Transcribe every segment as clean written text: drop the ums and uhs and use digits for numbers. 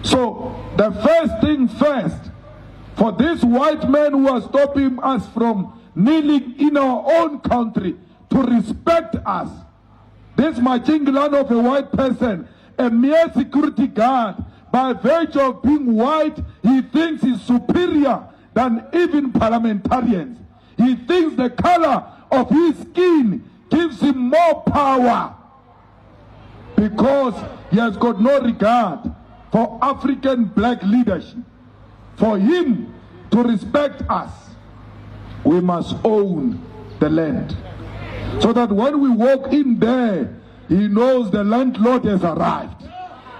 So the first thing first, for these white men who are stopping us from kneeling in our own country to respect us. This Majinglan of a white person, a mere security guard, by virtue of being white, he thinks he's superior than even parliamentarians. He thinks the color of his skin gives him more power because he has got no regard for African black leadership. For him to respect us, we must own the land. So that when we walk in there, he knows the landlord has arrived.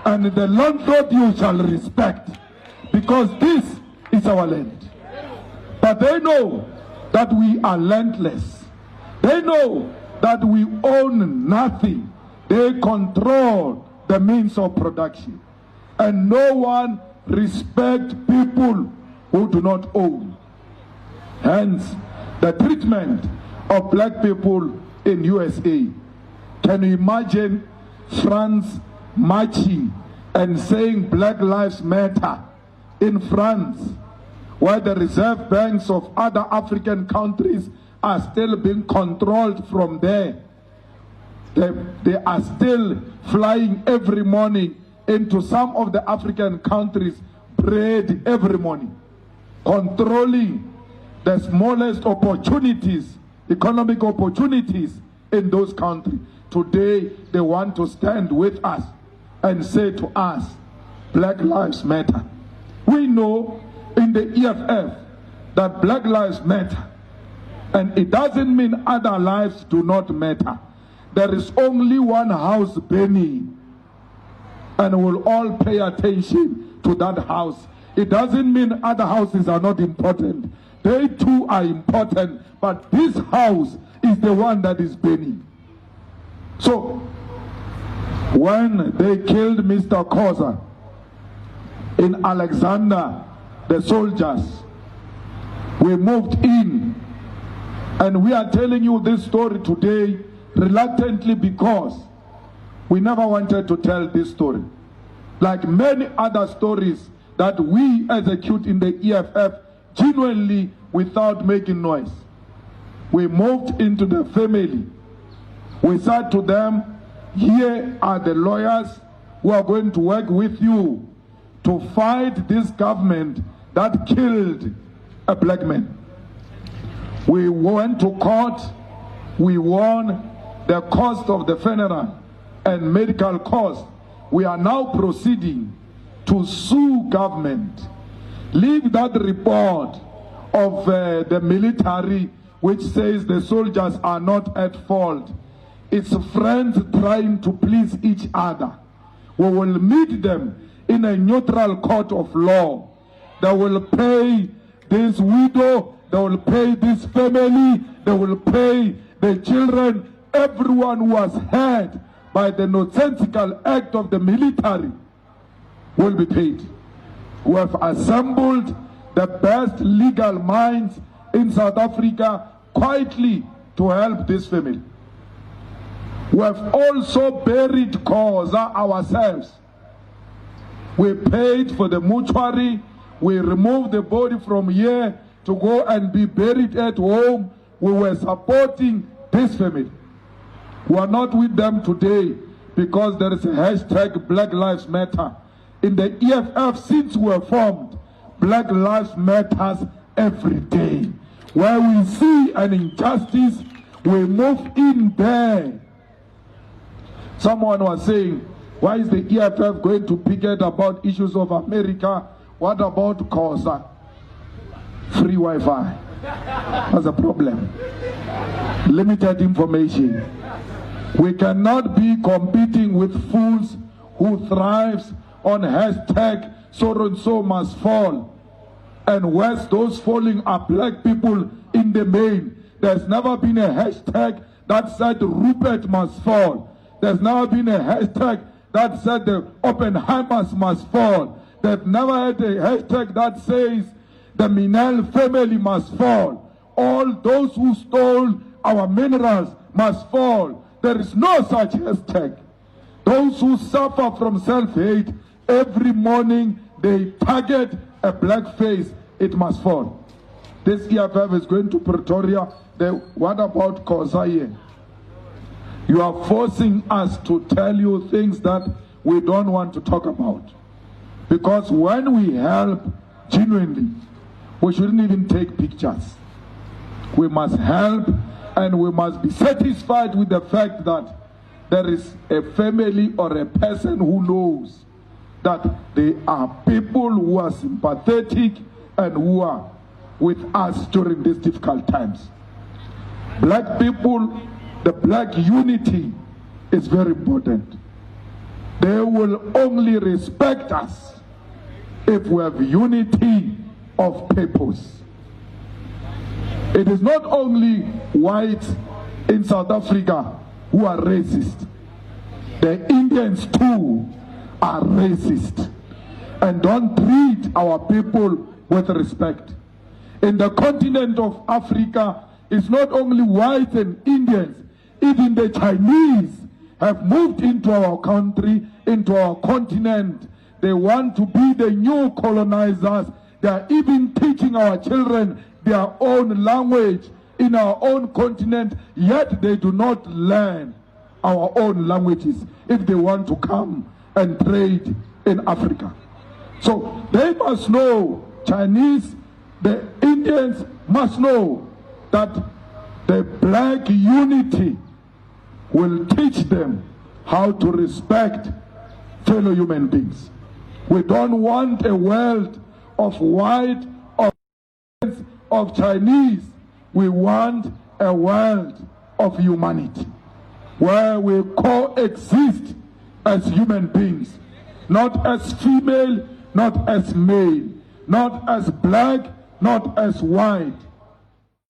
And the landlord you shall respect, because this is our land. But they know that we are landless. They know that we own nothing. They control the means of production. And no one respects people who do not own. Hence, the treatment of black people in USA. Can you imagine France marching and saying Black Lives Matter in France, where the reserve banks of other African countries are still being controlled from there? They are still flying every morning into some of the African countries, bread every morning, controlling the smallest opportunities, economic opportunities in those countries. Today, they want to stand with us and say to us, Black Lives Matter. We know in the EFF that Black Lives Matter, and it doesn't mean other lives do not matter. There is only one house burning, and we'll all pay attention to that house. It doesn't mean other houses are not important. They too are important, but this house is the one that is burning. So, when they killed Mr. Khoza in Alexander, the soldiers, we moved in, and we are telling you this story today reluctantly because we never wanted to tell this story. Like many other stories that we execute in the EFF genuinely without making noise. We moved into the family. We said to them, here are the lawyers who are going to work with you to fight this government that killed a black man. We went to court. We won the cost of the funeral and medical costs. We are now proceeding to sue government. Leave that report of the military which says the soldiers are not at fault. It's friends trying to please each other. We will meet them in a neutral court of law. They will pay this widow, they will pay this family, they will pay the children. Everyone who was hurt by the nonsensical act of the military will be paid. We have assembled the best legal minds in South Africa quietly to help this family. We have also buried Khoza ourselves. We paid for the mortuary. We removed the body from here to go and be buried at home. We were supporting this family. We are not with them today because there is a hashtag Black Lives Matter. In the EFF, since we were formed, Black Lives Matters every day. Where we see an injustice, we move in there. Someone was saying, why is the EFF going to picket about issues of America? What about Khoza? Free Wi-Fi. That's a problem. Limited information. We cannot be competing with fools who thrives on hashtag so-and-so must fall. And worse, those falling are black people in the main. There's never been a hashtag that said Rupert must fall. There's never been a hashtag that said the Oppenheimers must fall. They've never had a hashtag that says the Minel family must fall. All those who stole our minerals must fall. There is no such hashtag. Those who suffer from self-hate, Every morning they target a black face, it must fall. This EFF is going to Pretoria. What about Kozaye? You are forcing us to tell you things that we don't want to talk about. Because when we help genuinely, we shouldn't even take pictures. We must help, and we must be satisfied with the fact that there is a family or a person who knows that there are people who are sympathetic and who are with us during these difficult times. Black people, the black unity is very important. They will only respect us if we have unity of purpose. It is not only whites in South Africa who are racist. The Indians too are racist and don't treat our people with respect. In the continent of Africa, it's not only whites and Indians, even the Chinese have moved into our country, into our continent. They want to be the new colonizers. They are even teaching our children their own language in our own continent, yet they do not learn our own languages if they want to come and trade in Africa. So they must know, Chinese, the Indians must know that the black unity will teach them how to respect fellow human beings. We don't want a world of white, of Chinese. We want a world of humanity where we coexist as human beings, not as female, not as male, not as black, not as white,